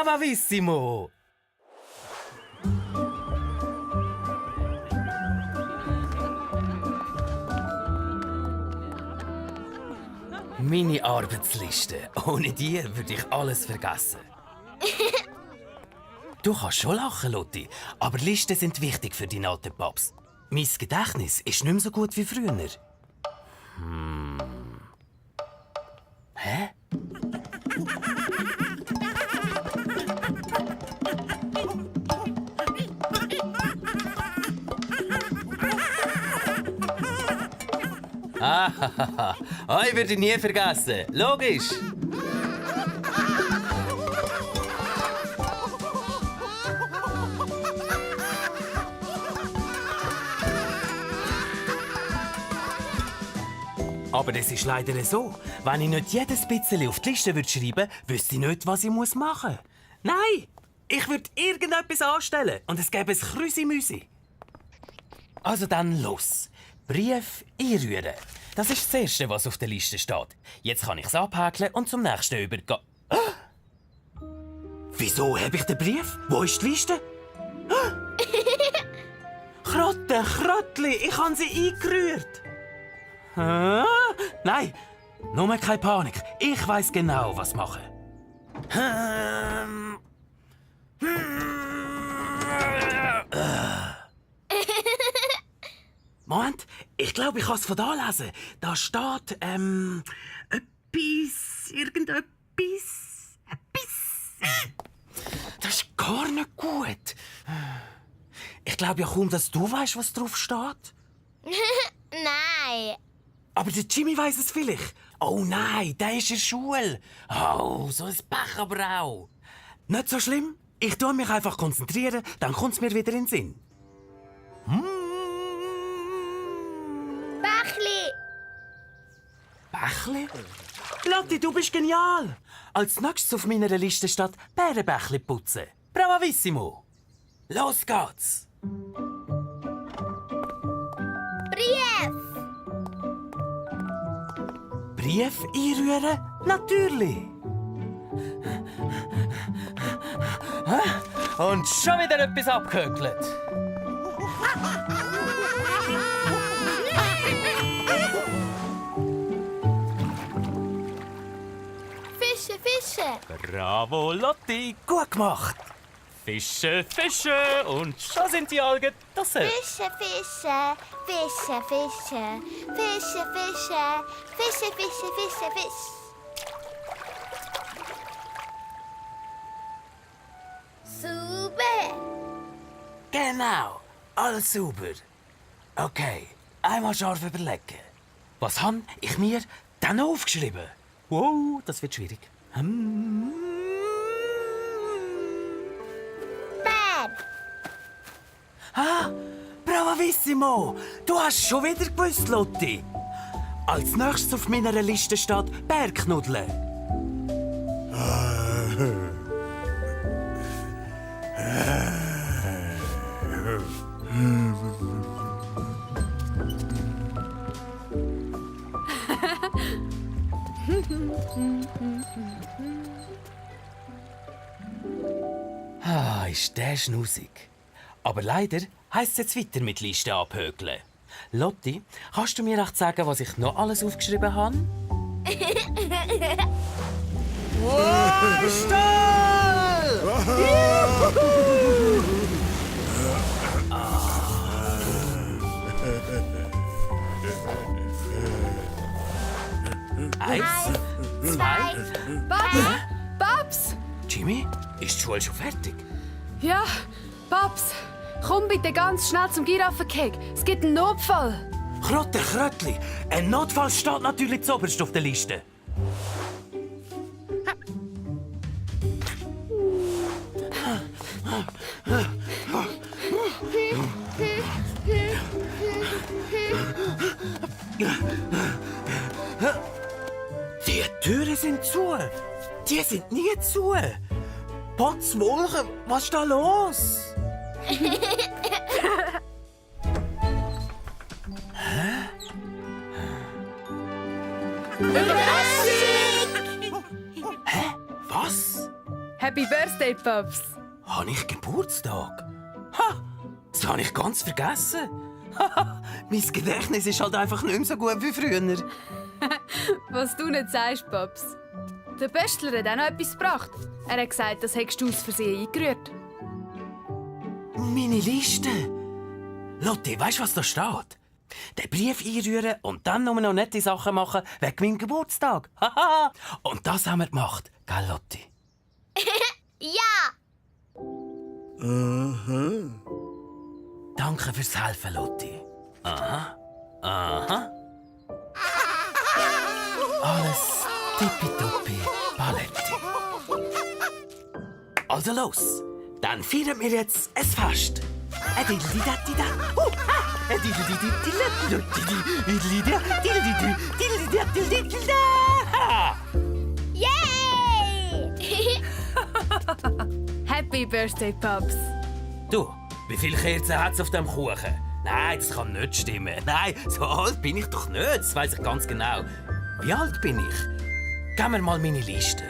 Bravissimo! Meine Arbeitsliste. Ohne die würde ich alles vergessen. Du kannst schon lachen, Lotti, aber Listen sind wichtig für deine alten Paps. Mein Gedächtnis ist nicht mehr so gut wie früher. Hä? Ah, euch würde ich nie vergessen. Logisch. Aber das ist leider so. Wenn ich nicht jedes bisschen auf die Liste schreiben würde, wüsste ich nicht, was ich machen muss. Nein, ich würde irgendetwas anstellen und es gäbe ein Krüsi-Müsi. Also dann los. Brief einrühren. Das ist das Erste, was auf der Liste steht. Jetzt kann ich es abhäkeln und zum nächsten übergehen. Ah! Wieso habe ich den Brief? Wo ist die Liste? Ah! Krottli, ich habe sie eingerührt. Ah? Nein, nur keine Panik. Ich weiß genau, was machen. Moment, ich glaube, ich kann es von da lesen. Da steht, irgendetwas. Das ist gar nicht gut. Ich glaube ja kaum, dass du weißt, was drauf steht. Nein. Aber der Jimmy weiss es vielleicht. Oh nein, der ist in der Schule. Oh, so ein Pech aber auch. Nicht so schlimm. Ich tue mich einfach konzentrieren, dann kommt es mir wieder in den Sinn. Bächli. Bächli? Lotti, du bist genial. Als nächstes auf meiner Liste steht Bärenbächli putzen. Bravissimo. Los geht's. Brief. Brief einrühren? Natürlich. Und schon wieder etwas abgehökelt. Fische, Fische. Bravo, Lotti, gut gemacht. Fische, Fische und schon sind die Algen draussen. Fische, Fische. Fische, Fische. Fische, Fische. Fische, Fische, Fische, Fische. Super. Genau, alles sauber. Okay, einmal scharf überlegen. Was habe ich mir dann aufgeschrieben? Wow, das wird schwierig. Bär. Ah, bravissimo! Du hast schon wieder gewusst, Lotti. Als nächstes auf meiner Liste steht Bärknudeln. Ah, ist der schnusig. Aber leider heisst es jetzt weiter mit Liste abhökeln. Lotti, kannst du mir echt sagen, was ich noch alles aufgeschrieben habe? Wow, Stall! Eins, zwei. Babs! Jimmy, ist die Schule schon fertig? Ja, Babs, komm bitte ganz schnell zum Giraffenkeg. Es gibt einen Notfall. Kröttli, ein Notfall steht natürlich zuoberst auf der Liste. Die Türen sind zu. Die sind nie zu. Potzwolken, was ist da los? Überraschung! Hä? Was? Happy Birthday, Paps! Habe ich Geburtstag? Ha! Das habe ich ganz vergessen. Haha, mein Gedächtnis ist halt einfach nicht mehr so gut wie früher. Was du nicht sagst, Paps. Der Böstler hat auch noch etwas gebracht. Er hat gesagt, das hättest du aus Versehen eingerührt. Meine Liste. Lotti, weißt du, was da steht? Den Brief einrühren und dann nur noch nette Sachen machen wegen meinem Geburtstag. Haha! Und das haben wir gemacht, gell, Lotti? Ja! Danke fürs Helfen, Lotti. Aha. Alles tippitoppi, Paletti. Also los, dann feiern wir jetzt ein Fest. Yay! Happy Birthday, Paps! Du, wie viele Kerzen hat es auf dem Kuchen? Nein, das kann nicht stimmen. Nein, so alt bin ich doch nicht. Das weiss ich ganz genau. Wie alt bin ich? Gib mir mal meine Liste.